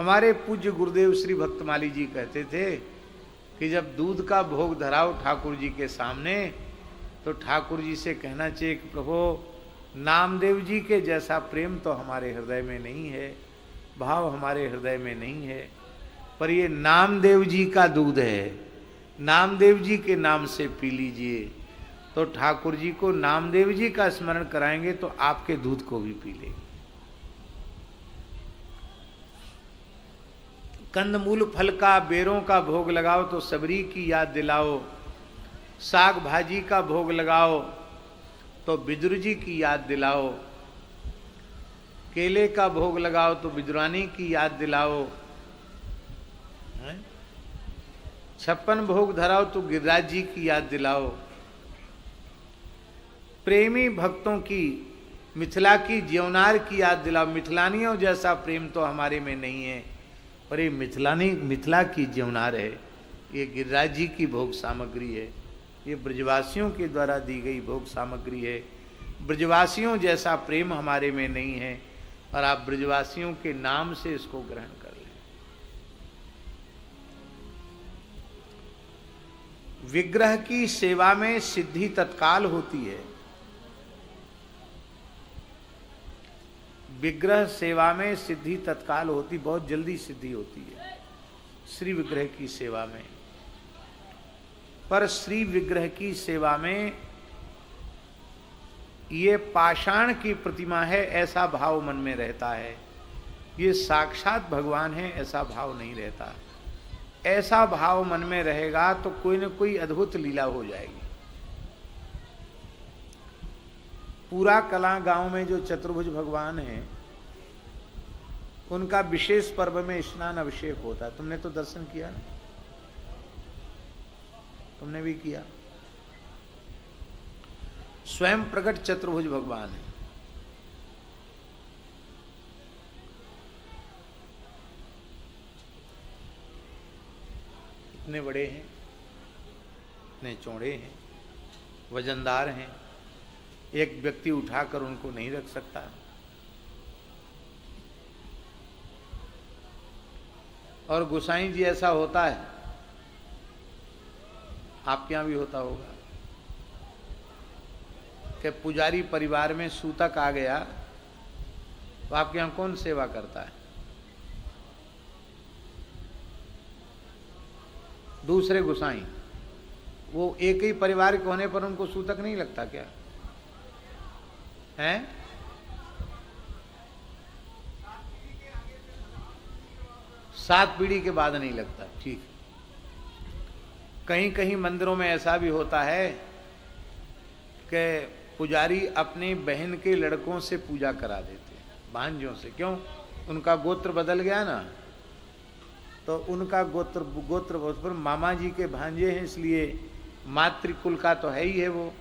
हमारे पूज्य गुरुदेव श्री भक्तमाली जी कहते थे कि जब दूध का भोग धराओ ठाकुर जी के सामने तो ठाकुर जी से कहना चाहिए कि प्रभु नामदेव जी के जैसा प्रेम तो हमारे हृदय में नहीं है, भाव हमारे हृदय में नहीं है, पर ये नामदेव जी का दूध है, नामदेव जी के नाम से पी लीजिए। तो ठाकुर जी को नामदेव जी का स्मरण कराएंगे तो आपके दूध को भी पी लेंगे। कंदमूल फल का बेरों का भोग लगाओ तो सबरी की याद दिलाओ, साग भाजी का भोग लगाओ तो बिदुर जी की याद दिलाओ, केले का भोग लगाओ तो बिदुरानी की याद दिलाओ, 56 भोग धराओ तो गिरिराज जी की याद दिलाओ। प्रेमी भक्तों की मिथिला की ज्योनार की याद दिलाओ। मिथिलानियों जैसा प्रेम तो हमारे में नहीं है, पर ये मिथिला की ज्योनार है, ये गिरिराज जी की भोग सामग्री है, ये ब्रजवासियों के द्वारा दी गई भोग सामग्री है। ब्रजवासियों जैसा प्रेम हमारे में नहीं है, और आप ब्रजवासियों के नाम से इसको ग्रहण कर लें। विग्रह की सेवा में सिद्धि तत्काल होती है। विग्रह सेवा में सिद्धि तत्काल होती, बहुत जल्दी सिद्धि होती है श्री विग्रह की सेवा में। पर श्री विग्रह की सेवा में ये पाषाण की प्रतिमा है ऐसा भाव मन में रहता है, ये साक्षात भगवान है ऐसा भाव नहीं रहता। ऐसा भाव मन में रहेगा तो कोई न कोई अद्भुत लीला हो जाएगी। पूरा कला गांव में जो चतुर्भुज भगवान हैं, उनका विशेष पर्व में स्नान अभिषेक होता है। तुमने तो दर्शन किया ना, तुमने भी किया। स्वयं प्रकट चतुर्भुज भगवान है। इतने बड़े हैं, इतने चौड़े हैं, वजनदार हैं, एक व्यक्ति उठाकर उनको नहीं रख सकता। और गोसाई जी ऐसा होता है, आपके यहां भी होता होगा, कि पुजारी परिवार में सूतक आ गया तो आपके यहां कौन सेवा करता है? दूसरे गोसाई। वो एक ही परिवार के होने पर उनको सूतक नहीं लगता क्या है? 7 पीढ़ी के बाद नहीं लगता, ठीक। कहीं कहीं मंदिरों में ऐसा भी होता है कि पुजारी अपनी बहन के लड़कों से पूजा करा देते हैं, भांजों से। क्यों? उनका गोत्र बदल गया ना, तो उनका गोत्र पर मामा जी के भांजे हैं, इसलिए मातृकुल का तो है ही है वो,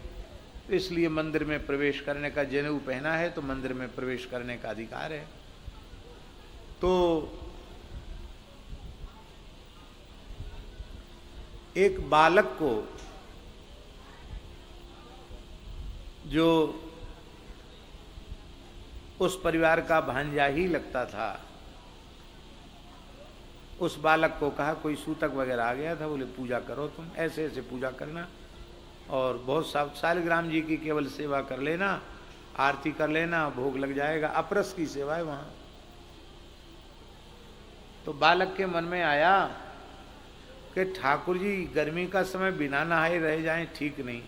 इसलिए मंदिर में प्रवेश करने का, जनेऊ पहना है तो मंदिर में प्रवेश करने का अधिकार है। तो एक बालक को जो उस परिवार का भांजा ही लगता था, उस बालक को कहा, कोई सूतक वगैरह आ गया था, बोले पूजा करो तुम, ऐसे ऐसे पूजा करना, और बहुत शालिग्राम जी की केवल सेवा कर लेना, आरती कर लेना, भोग लग जाएगा। अपरस की सेवा है वहां। तो बालक के मन में आया कि ठाकुर जी गर्मी का समय बिना नहाए रह जाएं, ठीक नहीं,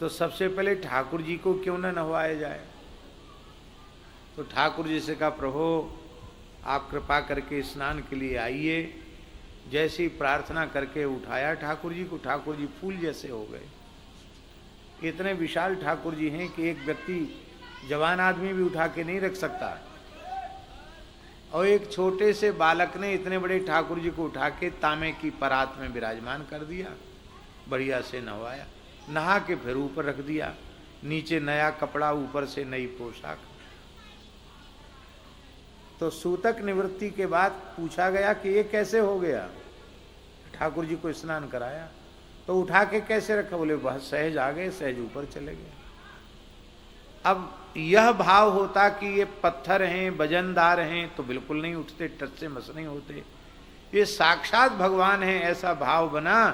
तो सबसे पहले ठाकुर जी को क्यों न नहवाया जाए। तो ठाकुर जी से कहा, प्रभु आप कृपा करके स्नान के लिए आइए। जैसी प्रार्थना करके उठाया ठाकुर जी को, ठाकुर जी फूल जैसे हो गए। इतने विशाल ठाकुर जी हैं कि एक व्यक्ति, जवान आदमी भी उठा के नहीं रख सकता, और एक छोटे से बालक ने इतने बड़े ठाकुर जी को उठा के तांबे की परात में विराजमान कर दिया, बढ़िया से नहवाया, नहा के फिर ऊपर रख दिया, नीचे नया कपड़ा, ऊपर से नई पोशाक। तो सूतक निवृत्ति के बाद पूछा गया कि ये कैसे हो गया? ठाकुर जी को स्नान कराया, तो उठा के कैसे रखा? बोले बस सहज आ गए, सहज ऊपर चले गए। अब यह भाव होता कि ये पत्थर हैं, वजनदार हैं, तो बिल्कुल नहीं उठते, टच से मस नहीं होते। ये साक्षात भगवान है, ऐसा भाव बना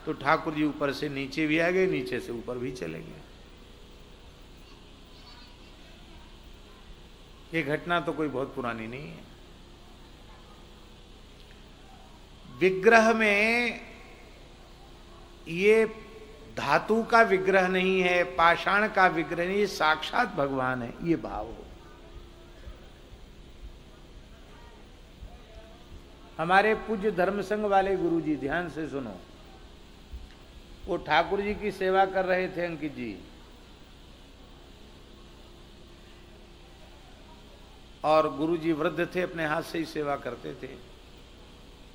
तो ठाकुर जी ऊपर से नीचे भी आ गए, नीचे से ऊपर भी चले गए। ये घटना तो कोई बहुत पुरानी नहीं है। विग्रह में ये धातु का विग्रह नहीं है, पाषाण का विग्रह नहीं, ये साक्षात भगवान है, ये भाव हो। हमारे पूज्य धर्म संघ वाले गुरु जी, ध्यान से सुनो, वो ठाकुर जी की सेवा कर रहे थे अंकित जी, और गुरु जी वृद्ध थे, अपने हाथ से ही सेवा करते थे।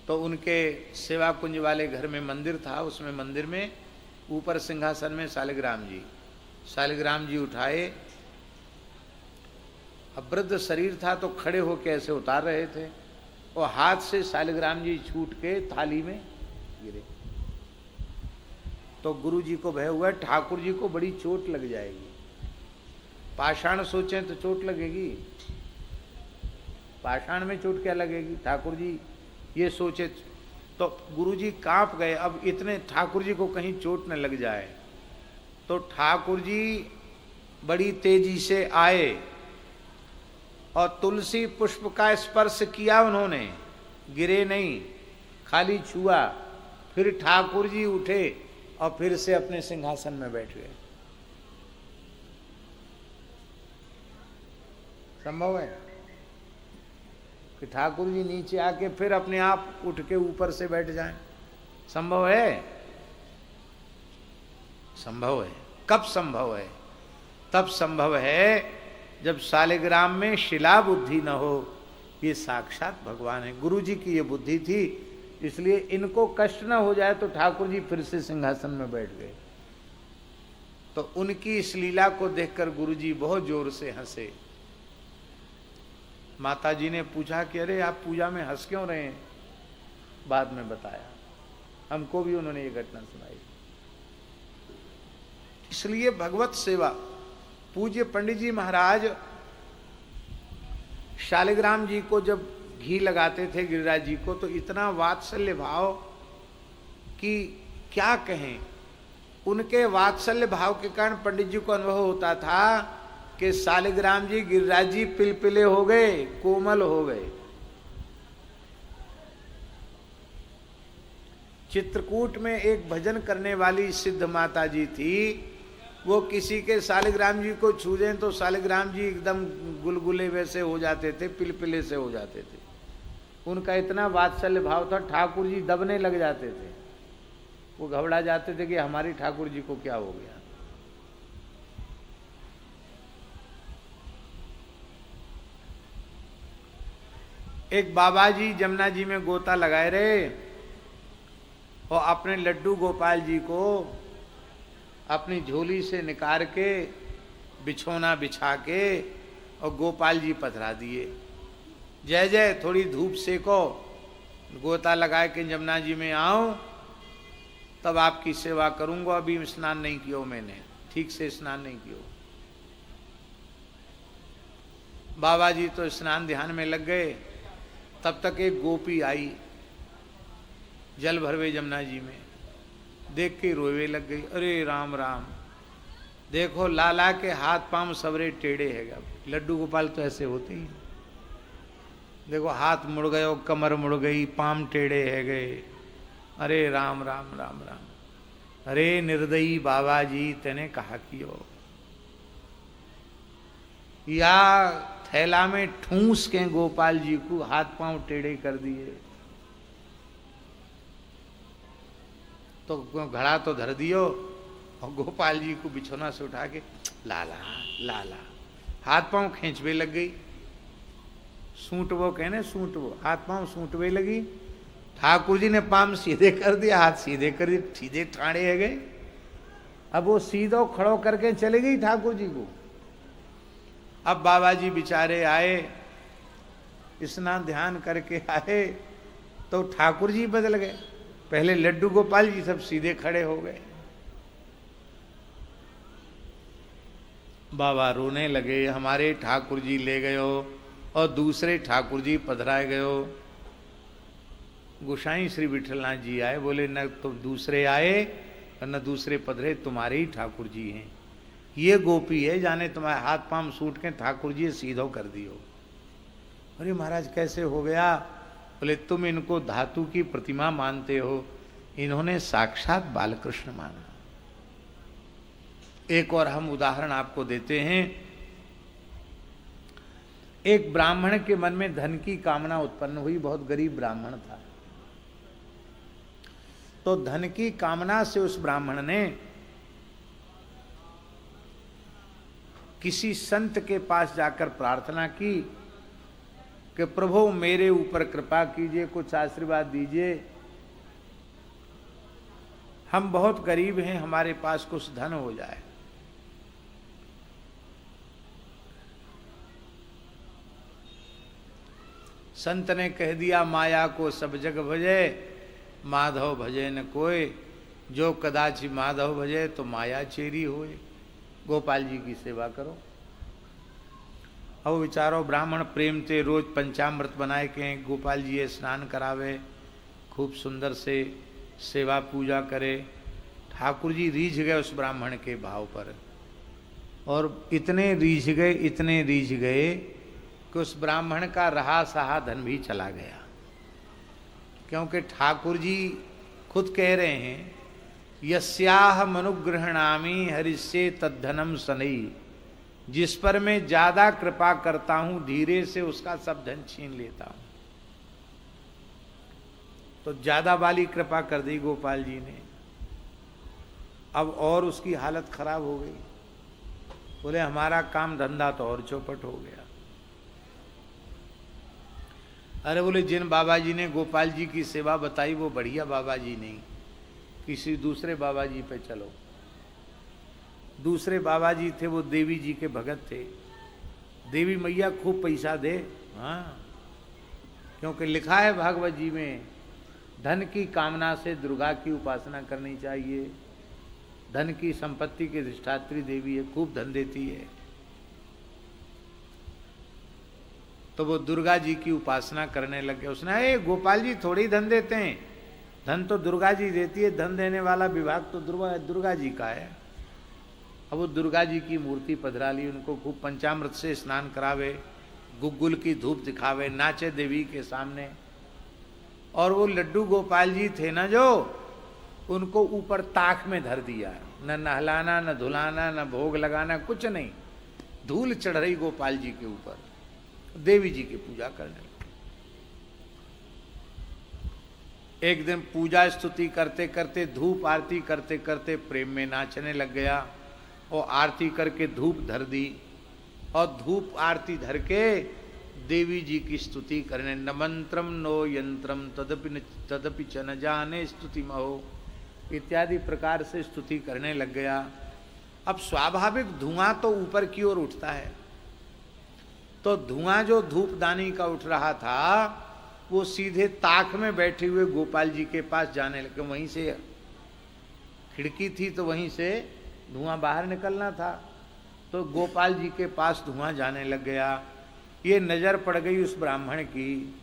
तो उनके सेवा कुंज वाले घर में मंदिर था, उसमें मंदिर में ऊपर सिंहासन में शालिग्राम जी उठाए। अब वृद्ध शरीर था तो खड़े होकर ऐसे उतार रहे थे, और हाथ से शालिग्राम जी छूट के थाली में गिरे। तो गुरु जी को भय हुआ, ठाकुर जी को बड़ी चोट लग जाएगी। पाषाण सोचें तो चोट लगेगी, पाषाण में चोट क्या लगेगी, ठाकुर जी ये सोचे। तो गुरुजी कांप गए, अब इतने ठाकुर जी को कहीं चोट न लग जाए। तो ठाकुर जी बड़ी तेजी से आए और तुलसी पुष्प का स्पर्श किया उन्होंने, गिरे नहीं, खाली छुआ। फिर ठाकुर जी उठे और फिर से अपने सिंहासन में बैठ गए। संभव है कि ठाकुर जी नीचे आके फिर अपने आप उठ के ऊपर से बैठ जाएं? संभव है? संभव है। कब संभव है? तब संभव है जब शालिग्राम में शिला बुद्धि न हो। ये साक्षात भगवान है। गुरु जी की ये बुद्धि थी, इसलिए इनको कष्ट न हो जाए तो ठाकुर जी फिर से सिंहासन में बैठ गए। तो उनकी इस लीला को देखकर गुरु जी बहुत जोर से हंसे। माता जी ने पूछा कि अरे आप पूजा में हंस क्यों रहे हैं? बाद में बताया, हमको भी उन्होंने ये घटना सुनाई। इसलिए भगवत सेवा, पूज्य पंडित जी महाराज शालिग्राम जी को जब घी लगाते थे, गिरिराज जी को, तो इतना वात्सल्य भाव कि क्या कहें। उनके वात्सल्य भाव के कारण पंडित जी को अनुभव होता था कि शालिग्राम जी, गिरिराज जी पिलपिले हो गए, कोमल हो गए। चित्रकूट में एक भजन करने वाली सिद्ध माता जी थी, वो किसी के शालिग्राम जी को छू दें तो शालिग्राम जी एकदम गुलगुले वैसे हो जाते थे, पिलपिले से हो जाते थे। उनका इतना वात्सल्य भाव था, ठाकुर जी दबने लग जाते थे। वो घबरा जाते थे कि हमारी ठाकुर जी को क्या हो गया। एक बाबा जी जमुना जी में गोता लगाए रहे और अपने लड्डू गोपाल जी को अपनी झोली से निकाल के बिछोना बिछा के और गोपाल जी पधरा दिए। जय जय, थोड़ी धूप सेको, गोता लगा के जमुना जी में आओ तब आपकी सेवा करूंगा। अभी स्नान नहीं किया मैंने, ठीक से स्नान नहीं किया। बाबा जी तो स्नान ध्यान में लग गए। तब तक एक गोपी आई, जल भरवे जमुना जी में, देख के रोवे लग गई। अरे राम राम, देखो लाला के हाथ पांव सबरे टेढ़े है। लड्डू गोपाल तो ऐसे होते ही, देखो हाथ मुड़ गए, कमर मुड़ गई, पांव टेढ़े है गए। अरे राम राम राम राम, अरे निर्दयी बाबा जी, तेने कहा कियो या थैला में ठूस के गोपाल जी को हाथ पांव टेढ़े कर दिए। तो घड़ा तो धर दियो और गोपाल जी को बिछोना से उठा के लाला लाला, हाथ पांव खींचवे लग गई। सूट वो कहने, सूट वो, हाथ पांव सूटवे लगी। ठाकुर जी ने पांव सीधे कर दिया, हाथ सीधे कर दिए, सीधे ठाड़े है गए। अब वो सीधो खड़ो करके चले गई ठाकुर जी को। अब बाबा जी बेचारे आए, स्नान ध्यान करके आए तो ठाकुर जी बदल गए। पहले लड्डू गोपाल जी सब सीधे खड़े हो गए। बाबा रोने लगे, हमारे ठाकुर जी ले गयो और दूसरे ठाकुर जी पधराए गयो। गोसाई श्री विठलनाथ जी आए, बोले न तो दूसरे आए और न दूसरे पधरे, तुम्हारे ही ठाकुर जी हैं। ये गोपी है, जाने तुम्हारे हाथ पांव सूट के ठाकुर जी सीधो कर दियो। अरे महाराज कैसे हो गया? बोले तुम इनको धातु की प्रतिमा मानते हो, इन्होंने साक्षात बालकृष्ण माना। एक और हम उदाहरण आपको देते हैं। एक ब्राह्मण के मन में धन की कामना उत्पन्न हुई, बहुत गरीब ब्राह्मण था। तो धन की कामना से उस ब्राह्मण ने किसी संत के पास जाकर प्रार्थना की कि प्रभु मेरे ऊपर कृपा कीजिए, कुछ आशीर्वाद दीजिए, हम बहुत गरीब हैं, हमारे पास कुछ धन हो जाए। संत ने कह दिया, माया को सब जग भजे, माधव भजे न कोय, जो कदाचि माधव भजे तो माया चेरी होए। गोपाल जी की सेवा करो। अब विचारो ब्राह्मण प्रेम से रोज पंचामृत बनाए के गोपाल जी ये स्नान करावे, खूब सुंदर से सेवा पूजा करे। ठाकुर जी रीझ गए उस ब्राह्मण के भाव पर, और इतने रीझ गए कि उस ब्राह्मण का रहा सहा धन भी चला गया। क्योंकि ठाकुर जी खुद कह रहे हैं, यस्याह मनुग्रहणामि हरिष्ये तद्धनम सनई, जिस पर मैं ज्यादा कृपा करता हूं धीरे से उसका सब धन छीन लेता हूं। तो ज्यादा वाली कृपा कर दी गोपाल जी ने। अब और उसकी हालत खराब हो गई। बोले हमारा काम धंधा तो और चौपट हो गया। अरे बोले जिन बाबा जी ने गोपाल जी की सेवा बताई वो बढ़िया बाबा जी नहीं, किसी दूसरे बाबा जी पे चलो। दूसरे बाबा जी थे वो देवी जी के भगत थे। देवी मैया खूब पैसा दे, हाँ, क्योंकि लिखा है भागवत जी में, धन की कामना से दुर्गा की उपासना करनी चाहिए। धन की संपत्ति की अधिष्ठात्री देवी है, खूब धन देती है। तो वो दुर्गा जी की उपासना करने लग गए। उसने गोपाल जी थोड़ी ही धन देते हैं, धन तो दुर्गा जी देती है, धन देने वाला विभाग तो दुर्गा जी का है। अब वो दुर्गा जी की मूर्ति पधरा ली, उनको खूब पंचामृत से स्नान करावे, गुग्गुल की धूप दिखावे, नाचे देवी के सामने। और वो लड्डू गोपाल जी थे ना जो, उनको ऊपर ताक में धर दिया, न नहलाना न धुलाना न भोग लगाना, कुछ नहीं। धूल चढ़ रही गोपाल जी के ऊपर, देवी जी की पूजा करने लगे। एक दिन पूजा स्तुति करते करते, धूप आरती करते करते प्रेम में नाचने लग गया, और आरती करके धूप धर दी, और धूप आरती धर के देवी जी की स्तुति करने, न मंत्रम नो यंत्रम तदपि च न जाने स्तुति महो, इत्यादि प्रकार से स्तुति करने लग गया। अब स्वाभाविक धुआं तो ऊपर की ओर उठता है, तो धुआं जो धूपदानी का उठ रहा था वो सीधे ताक में बैठे हुए गोपाल जी के पास जाने लगे। वहीं से खिड़की थी तो वहीं से धुआं बाहर निकलना था, तो गोपाल जी के पास धुआं जाने लग गया। ये नजर पड़ गई उस ब्राह्मण की।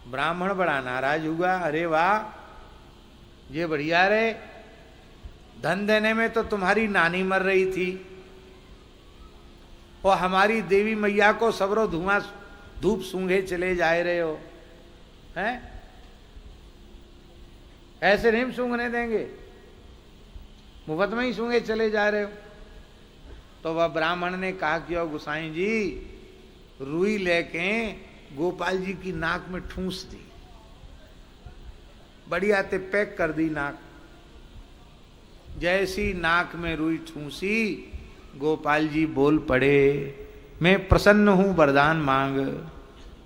ब्राह्मण बड़ा नाराज हुआ, अरे वाह ये बढ़िया रे, धन देने में तो तुम्हारी नानी मर रही थी, और हमारी देवी मैया को सबरो धुआं धूप सूंघे चले जा रहे हो, हैं? ऐसे नहीं सूंघने देंगे, मुफ्त में ही सूंघे चले जा रहे हो। तो वह ब्राह्मण ने कहा कि ओ गोसाई जी, रुई लेके गोपाल जी की नाक में ठूंस दी, बढ़िया ते पैक कर दी नाक। जैसी नाक में रुई ठूंसी, गोपाल जी बोल पड़े, मैं प्रसन्न हूं, वरदान मांग,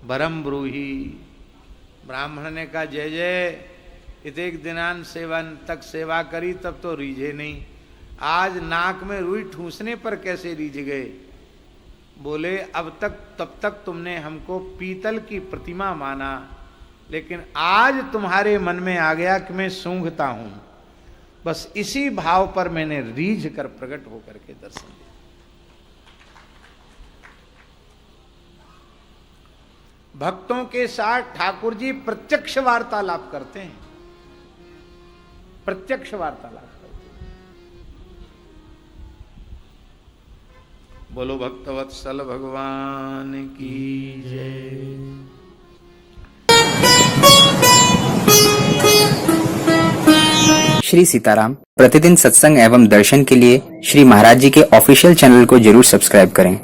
वरम ब्रूही। ब्राह्मण ने कहा जय जय, इतने दिनान सेवन तक सेवा करी तब तो रीझे नहीं, आज नाक में रुई ठूंसने पर कैसे रीझ गए? बोले अब तक तब तक तुमने हमको पीतल की प्रतिमा माना, लेकिन आज तुम्हारे मन में आ गया कि मैं सूंघता हूं, बस इसी भाव पर मैंने रीझ कर प्रकट होकर के दर्शन दिया। भक्तों के साथ ठाकुर जी प्रत्यक्ष वार्तालाप करते हैं, प्रत्यक्ष वार्तालाप करते हैं। बोलो भक्तवत्सल भगवान की जय। श्री सीताराम प्रतिदिन सत्संग एवं दर्शन के लिए श्री महाराज जी के ऑफिशियल चैनल को जरूर सब्सक्राइब करें।